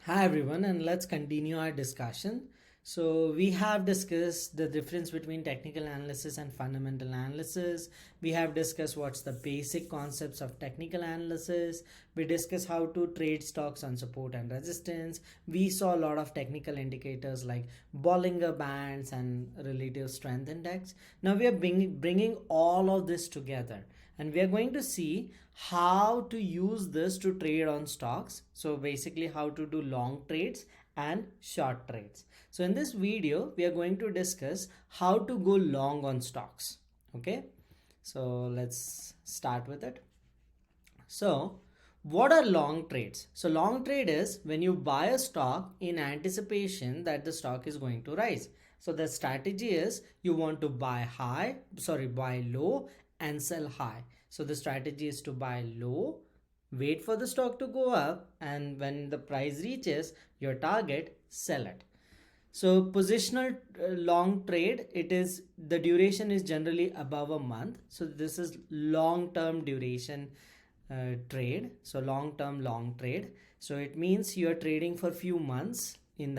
Hi everyone, and let's continue our discussion. So we have discussed the difference between technical analysis and fundamental analysis. We have discussed what's the basic concepts of technical analysis. We discussed how to trade stocks on support and resistance. We saw a lot of technical indicators like Bollinger Bands and relative strength index. Now we are bringing all of this together, and we are going to see how to use this to trade on stocks. So basically how to do long trades and short trades. So in this video we are going to discuss how to go long on stocks. Okay, so let's start with it. So what are long trades? So long trade is when you buy a stock in anticipation that the stock is going to rise. So the strategy is you want to buy low and sell high. So the strategy is to buy low, wait for the stock to go up, and when the price reaches your target, sell it. So positional long trade, it is the duration is generally above a month. So this is long term duration trade. So long term long trade. So it means you are trading for few months in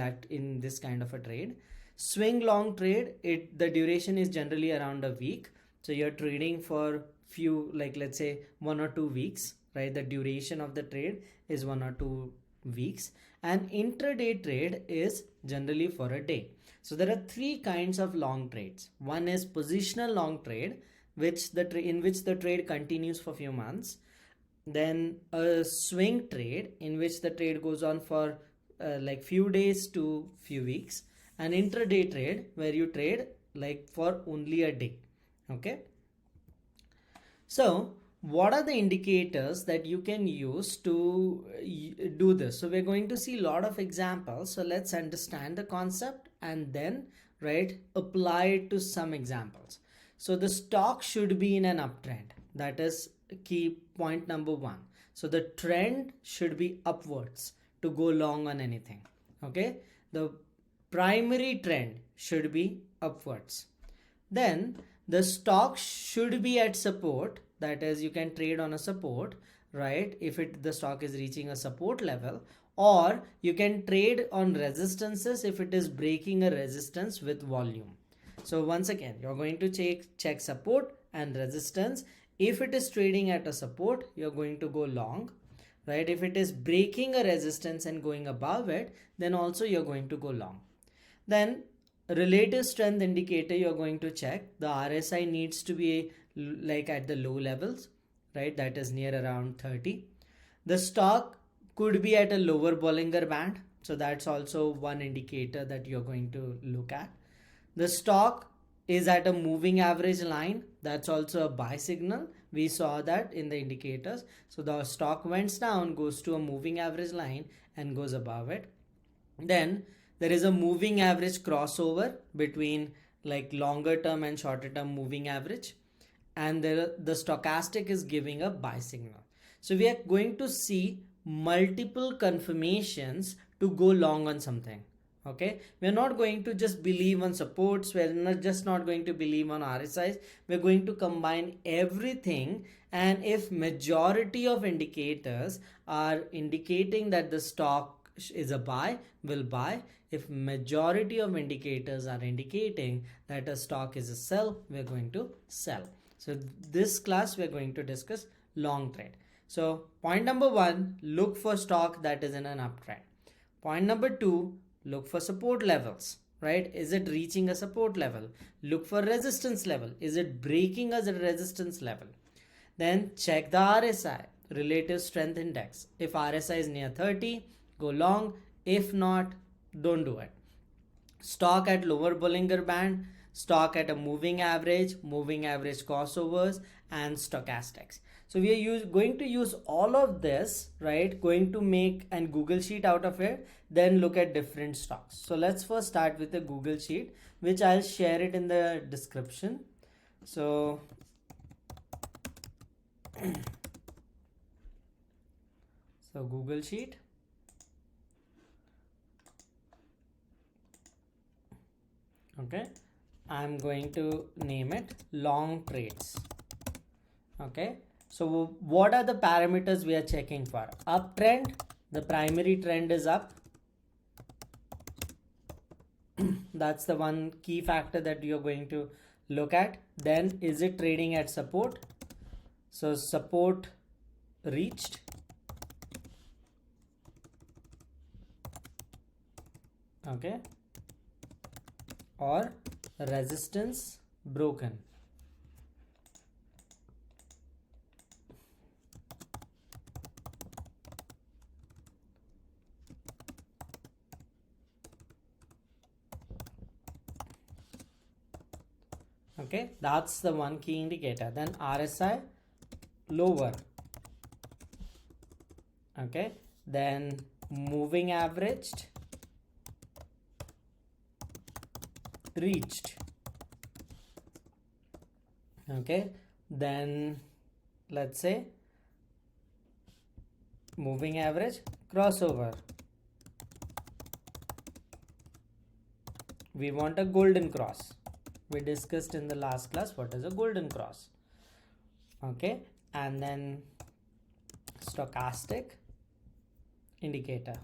this kind of a trade. Swing long trade, the duration is generally around a week. So you're trading for few, like let's say 1 or 2 weeks, right? The duration of the trade is 1 or 2 weeks, and intraday trade is generally for a day. So there are three kinds of long trades. One is positional long trade, in which the trade continues for few months. Then a swing trade, in which the trade goes on for like few days to few weeks. An intraday trade, where you trade like for only a day. Okay, so what are the indicators that you can use to do this? So we're going to see a lot of examples. So let's understand the concept and then apply it to some examples. So the stock should be in an uptrend. That is key point number one. So the trend should be upwards to go long on anything. Okay, the primary trend should be upwards. Then the stock should be at support. That is, you can trade on a support, right? If the stock is reaching a support level, or you can trade on resistances if it is breaking a resistance with volume. So once again, you're going to check support and resistance. If it is trading at a support, you're going to go long, right? If it is breaking a resistance and going above it, then also you're going to go long. Then relative strength indicator, you're going to check the RSI needs to be like at the low levels, right? That is near around 30. The stock could be at a lower Bollinger Band. So that's also one indicator that you're going to look at. The stock is at a moving average line. That's also a buy signal. We saw that in the indicators. So the stock went down, goes to a moving average line and goes above it. Then there is a moving average crossover between like longer term and shorter term moving average, and the stochastic is giving a buy signal. So we are going to see multiple confirmations to go long on something. Okay, we're not going to just believe on supports, we're not going to believe on RSIs, we're going to combine everything. And if majority of indicators are indicating that the stock is a buy, will buy. If majority of indicators are indicating that a stock is a sell, we're going to sell. So this class we're going to discuss long trade. So point number one, look for stock that is in an uptrend. Point number two, look for support levels, right? Is it reaching a support level? Look for resistance level. Is it breaking as a resistance level? Then check the RSI, relative strength index. If RSI is near 30, go long. If not, don't do it. Stock at lower Bollinger Band, stock at a moving average crossovers, and stochastics. So we are going to use all of this, right? Going to make a Google sheet out of it, then look at different stocks. So let's first start with the Google sheet, which I'll share it in the description. So Google sheet. Okay, I'm going to name it long trades. Okay, so what are the parameters we are checking for? Uptrend, the primary trend is up. that's the one key factor that you're going to look at. Then is it trading at support? So support reached, okay, or resistance broken. Okay, that's the one key indicator. Then RSI lower, okay, then moving averaged reached, okay, then let's say moving average crossover. We want a golden cross. We discussed in the last class what is a golden cross, okay, and then stochastic indicator.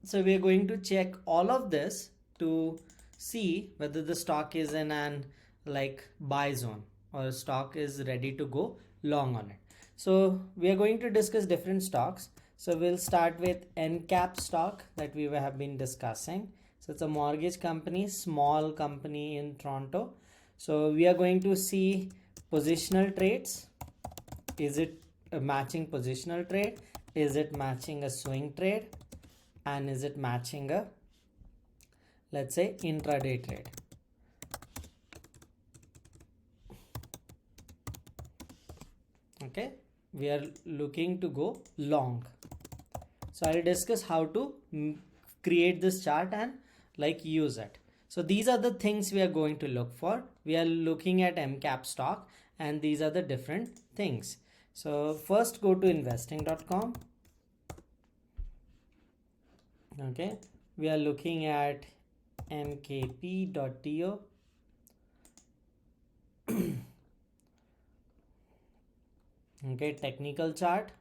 So we are going to check all of this to see whether the stock is in an like buy zone or stock is ready to go long on it. So we are going to discuss different stocks. So we'll start with NCAP stock that we have been discussing. So it's a mortgage company, small company in Toronto. So we are going to see positional trades. Is it a matching positional trade? Is it matching a swing trade? And is it matching a, let's say, intraday trade? Okay, we are looking to go long. So I'll discuss how to create this chart and like use it. So these are the things we are going to look for. We are looking at MCAP stock and these are the different things. So first go to investing.com. Okay, we are looking at mkp.to. Okay, technical chart.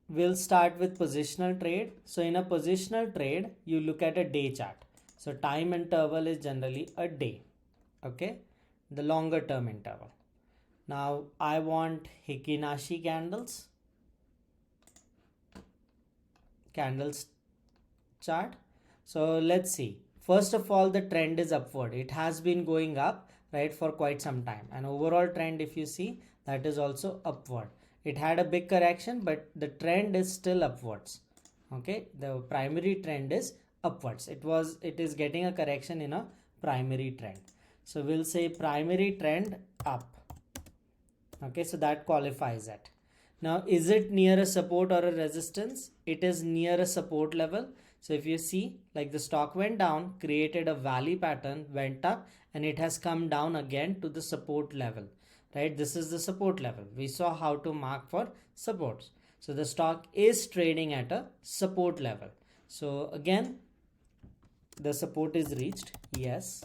We'll start with positional trade. So in a positional trade, you look at a day chart. So time interval is generally a day. Okay, the longer term interval. Now I want Hikinashi candles chart. So let's see. First of all, the trend is upward. It has been going up, right, for quite some time. And overall trend, if you see, that is also upward. It had a big correction, but the trend is still upwards. Okay, the primary trend is upwards. It is getting a correction in a primary trend. So we'll say primary trend up. Okay, so that qualifies it. Now, is it near a support or a resistance? It is near a support level. So if you see, like the stock went down, created a valley pattern, went up, and it has come down again to the support level, right? This is the support level. We saw how to mark for supports. So the stock is trading at a support level. So again, the support is reached. Yes.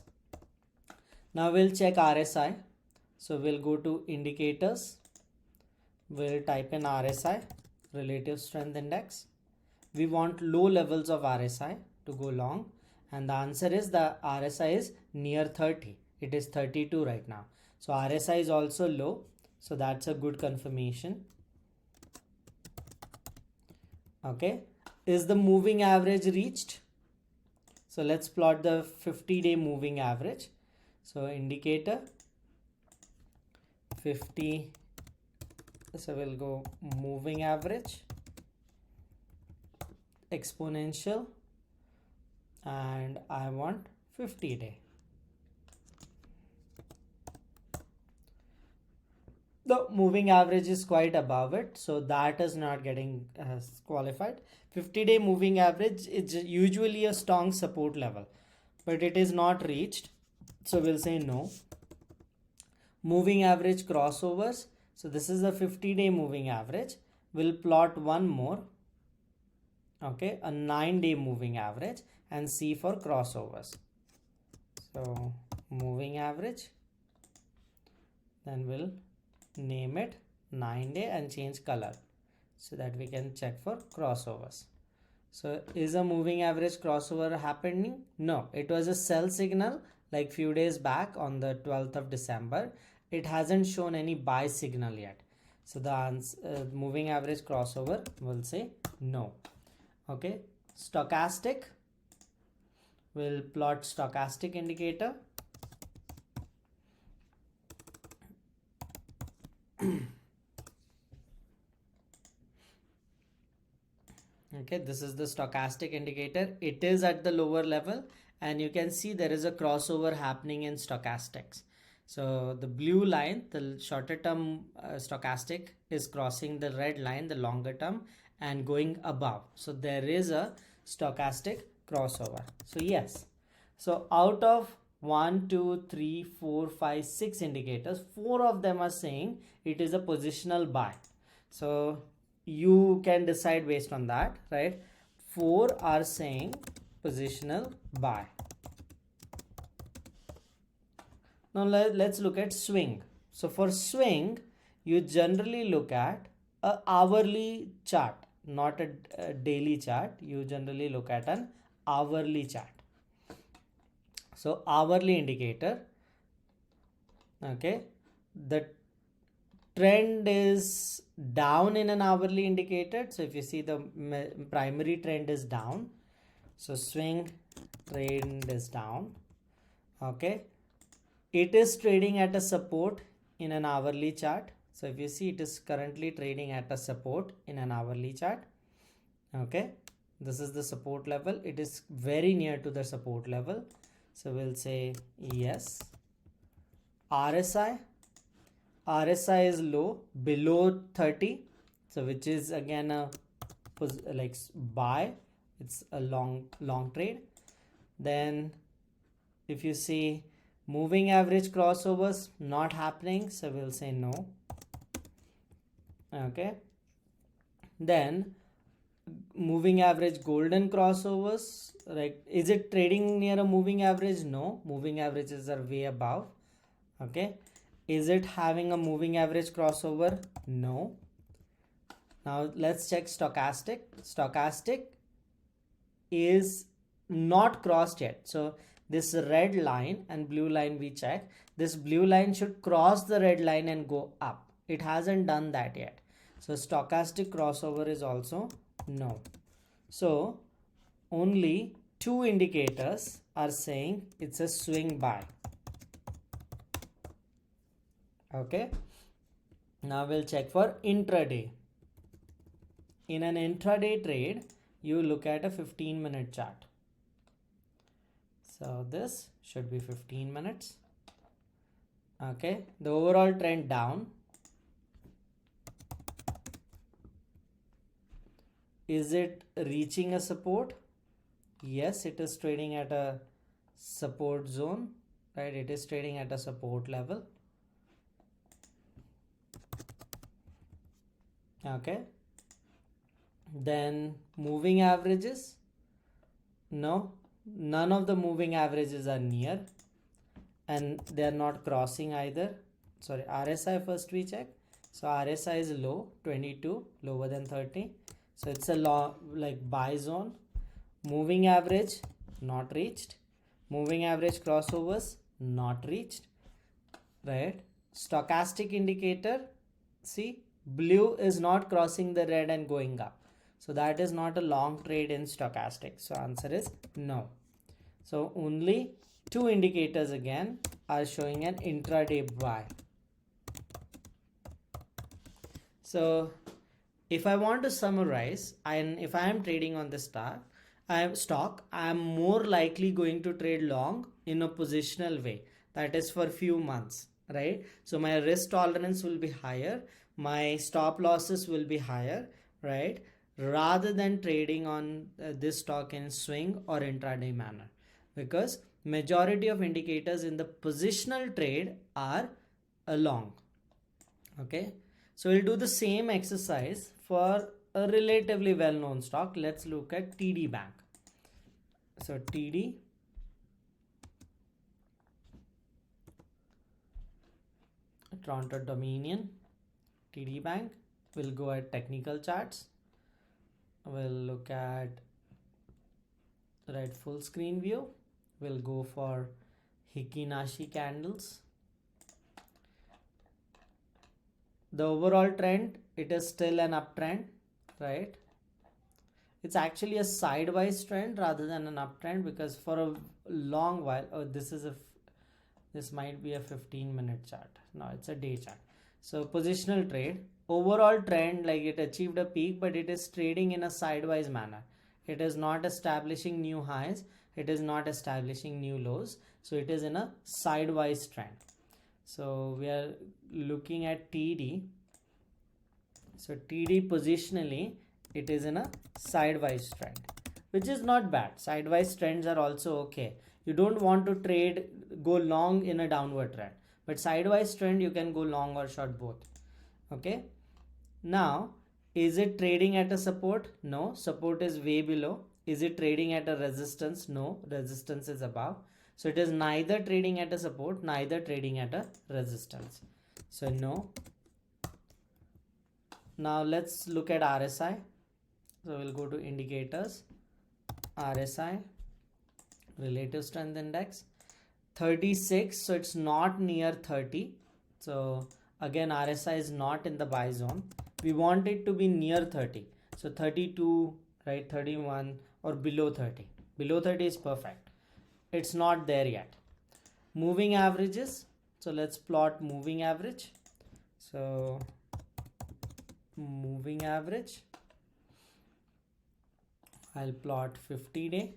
Now we'll check RSI. So we'll go to indicators. We'll type in RSI, relative strength index. We want low levels of RSI to go long, and the answer is the RSI is near 30. It is 32 right now. So RSI is also low. So that's a good confirmation. Okay. Is the moving average reached? So let's plot the 50-day moving average. So indicator 50. So we'll go moving average, exponential, and I want 50-day. The moving average is quite above it, so that is not getting qualified. 50-day moving average is usually a strong support level, but it is not reached, so we'll say no. Moving average crossovers. So this is the 50-day moving average. We'll plot one more. Okay, a 9-day moving average and see for crossovers. So moving average. Then we'll name it 9-day and change color. so that we can check for crossovers. So is a moving average crossover happening? No, it was a sell signal like few days back on the 12th of December. It hasn't shown any buy signal yet. So the answer, moving average crossover will say no. Okay, stochastic, will plot stochastic indicator. Okay, this is the stochastic indicator. It is at the lower level and you can see there is a crossover happening in stochastics. So the blue line, the shorter term stochastic is crossing the red line, the longer term, and going above. So there is a stochastic crossover. So yes, so out of 1, 2, 3, 4, 5, 6 indicators, 4 of them are saying it is a positional buy. So you can decide based on that, right? 4 are saying positional buy. Now let's look at swing. So for swing, you generally look at a hourly chart, not a daily chart. You generally look at an hourly chart. So hourly indicator, okay, the trend is down in an hourly indicator. So if you see the primary trend is down, so swing trend is down. Okay, it is trading at a support in an hourly chart. So if you see, it is currently trading at a support in an hourly chart. Okay, this is the support level. It is very near to the support level, so we'll say yes. RSI is low, below 30, so which is again a like buy. It's a long trade. Then if you see moving average crossovers not happening, so we'll say no. Okay, then moving average golden crossovers, like is it trading near a moving average? No, moving averages are way above. Okay, is it having a moving average crossover? No. Now let's check stochastic. Stochastic is not crossed yet. So this red line and blue line we check. This blue line should cross the red line and go up. It hasn't done that yet. So stochastic crossover is also no. So only 2 indicators are saying it's a swing buy. Okay, now we'll check for intraday. In an intraday trade, you look at a 15-minute chart. So this should be 15 minutes. Okay, the overall trend down. Is it reaching a support? Yes, it is trading at a support zone, right? It is trading at a support level. Okay, then moving averages, no, none of the moving averages are near and they are not crossing either. Sorry, RSI first we check. So RSI is low, 22, lower than 30, so it's a like buy zone. Moving average not reached, moving average crossovers not reached, right? Stochastic indicator, see, blue is not crossing the red and going up, so that is not a long trade in stochastic. So answer is no. So only 2 indicators again are showing an intraday buy. So if I want to summarize, and if I am trading on this stock, I am more likely going to trade long in a positional way, that is for few months, right? So my risk tolerance will be higher, my stop losses will be higher, right? Rather than trading on this stock in swing or intraday manner, because majority of indicators in the positional trade are long. Okay, so we'll do the same exercise for a relatively well-known stock. Let's look at TD Bank. So TD, Toronto Dominion, TD Bank. We'll go at technical charts. We'll look at full screen view. We'll go for Hikinashi candles. The overall trend, it is still an uptrend, right? It's actually a sidewise trend rather than an uptrend, because for a long while, this might be a 15-minute chart. No, it's a day chart. So positional trade, overall trend, like it achieved a peak, but it is trading in a sidewise manner. It is not establishing new highs. It is not establishing new lows. So it is in a sidewise trend. So we are looking at TD. So TD positionally, it is in a sidewise trend, which is not bad. Sidewise trends are also okay. You don't want to go long in a downward trend, but sidewise trend you can go long or short both. Okay. Now, is it trading at a support? No, support is way below. Is it trading at a resistance? No, resistance is above. So it is neither trading at a support, neither trading at a resistance. So no. Now let's look at RSI. So we'll go to indicators, RSI, relative strength index, 36. So it's not near 30. So again, RSI is not in the buy zone. We want it to be near 30. So 32, right? 31 or below 30. Below 30 is perfect. It's not there yet. Moving averages. So let's plot moving average. So moving average, I'll plot 50-day.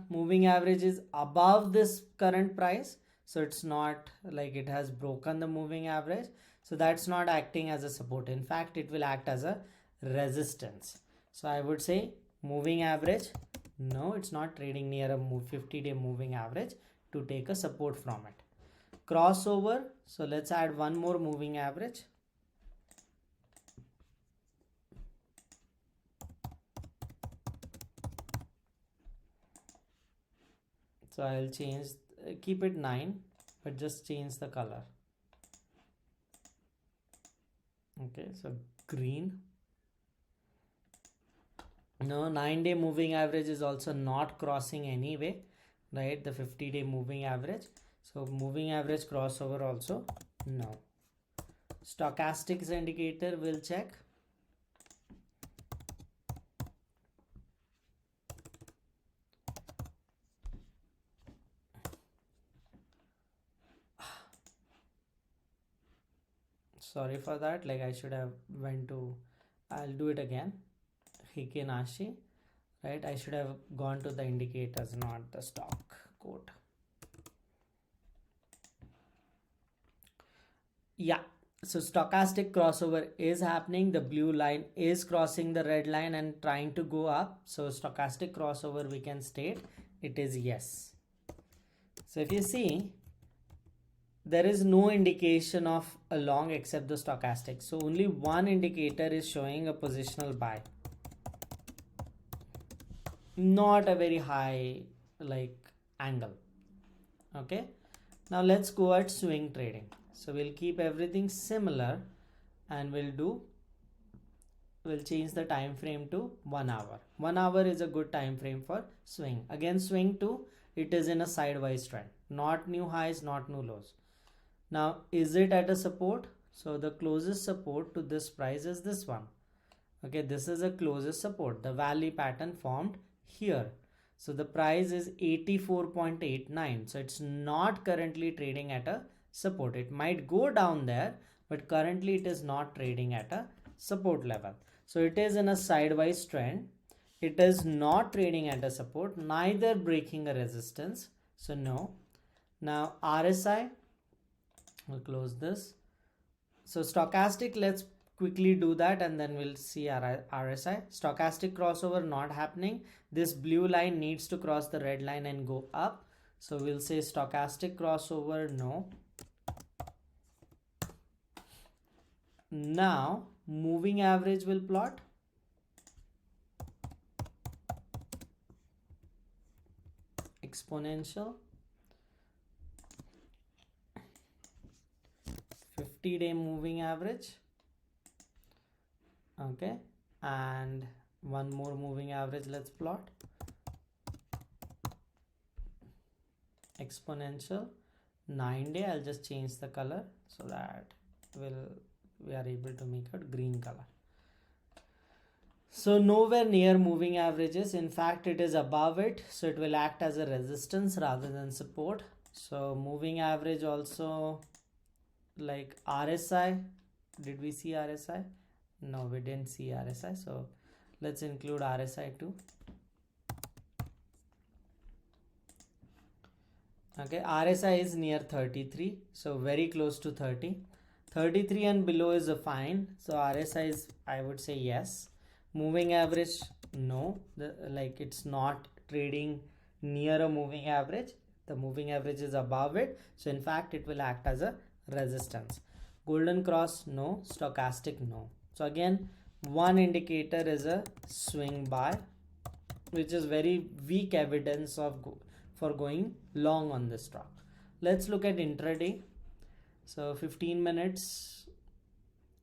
Moving average is above this current price, so it's not like it has broken the moving average, so that's not acting as a support. In fact, it will act as a resistance. So I would say moving average, no, it's not trading near a 50-day moving average to take a support from it. Crossover, so let's add one more moving average. So I'll change, keep it 9, but just change the color. Okay, so green. No, 9-day moving average is also not crossing anyway, right? The 50-day moving average. So moving average crossover also no. Stochastics indicator will check. Sorry for that, like I should have I'll do it again. Hikinashi, right? I should have gone to the indicators, not the stock quote. Yeah, so stochastic crossover is happening. The blue line is crossing the red line and trying to go up. So stochastic crossover, we can state it is yes. So if you see, there is no indication of a long except the stochastic. So only one indicator is showing a positional buy. Not a very high like angle. Okay. Now let's go at swing trading. So we'll keep everything similar and we'll change the time frame to 1 hour. 1 hour is a good time frame for swing. Again, swing 2, it is in a sidewise trend. Not new highs, not new lows. Now, is it at a support? So the closest support to this price is this one. Okay, this is a closest support. The valley pattern formed here. So the price is 84.89. So it's not currently trading at a support. It might go down there, but currently it is not trading at a support level. So it is in a sidewise trend. It is not trading at a support, neither breaking a resistance. So no. Now RSI, we'll close this. So stochastic, let's quickly do that and then we'll see RSI. Stochastic crossover not happening. This blue line needs to cross the red line and go up. So we'll say stochastic crossover no. Now moving average will plot. Exponential. 50-day moving average. Okay, and one more moving average, let's plot. Exponential 9-day, I'll just change the color so that we are able to make a green color. So nowhere near moving averages, in fact it is above it, so it will act as a resistance rather than support. So moving average also, like RSI, did we see RSI? No, we didn't see RSI, so let's include RSI too. Okay, RSI is near 33, so very close to 30. 33 and below is a fine, so RSI is, I would say, yes. Moving average, no, like it's not trading near a moving average. The moving average is above it, so in fact it will act as a resistance. Golden cross, no. Stochastic, no. So again, one indicator is a swing buy, which is very weak evidence of for going long on this stock. Let's look at intraday. So 15 minutes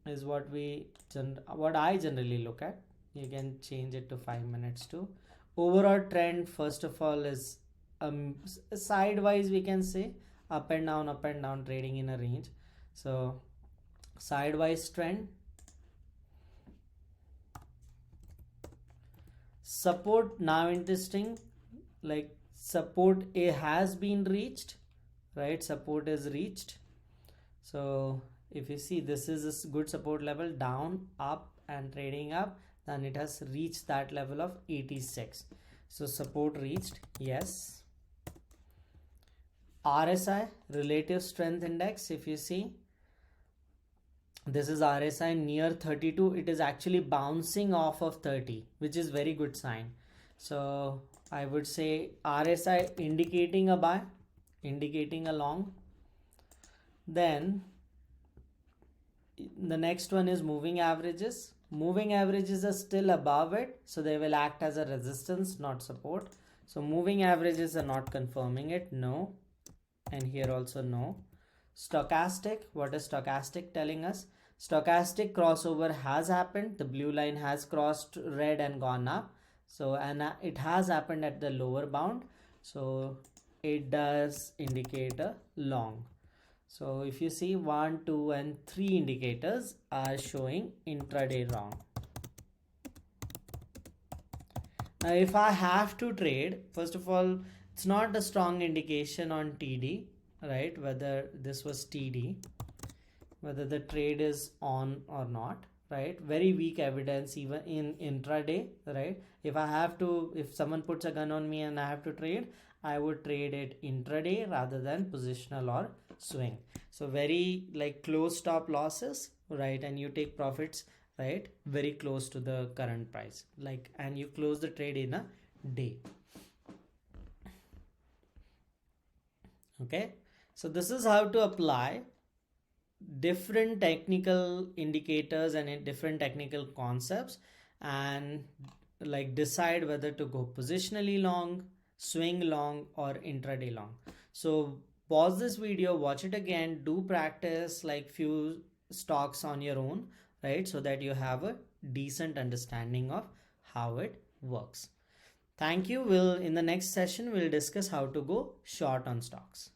is what I generally look at. You can change it to 5 minutes too. Overall trend, first of all, is sidewise, we can say, up and down, trading in a range. So sidewise trend. Support, now interesting, like support A has been reached, right? Support is reached. So if you see, this is a good support level, down, up and trading up, then it has reached that level of 86. So support reached, yes. RSI, relative strength index, if you see, this is RSI near 32. It is actually bouncing off of 30, which is very good sign. So I would say RSI indicating a buy, indicating a long. Then the next one is moving averages. Moving averages are still above it, so they will act as a resistance, not support. So moving averages are not confirming it, no. And here also no. Stochastic, what is stochastic telling us? Stochastic crossover has happened. The blue line has crossed red and gone up. So, and it has happened at the lower bound. So it does indicate a long. So if you see 1, 2 and 3 indicators are showing intraday wrong. Now if I have to trade, first of all, it's not a strong indication on TD, right? Whether this was TD, whether the trade is on or not, right? Very weak evidence even in intraday, right? If someone puts a gun on me and I have to trade, I would trade it intraday rather than positional or swing. So very like close stop losses, right? And you take profits, right? Very close to the current price, like, and you close the trade in a day. Okay, so this is how to apply different technical indicators and different technical concepts, and like decide whether to go positionally long, swing long or intraday long. So pause this video, watch it again, do practice like few stocks on your own, right? So that you have a decent understanding of how it works. Thank you. In the next session, we'll discuss how to go short on stocks.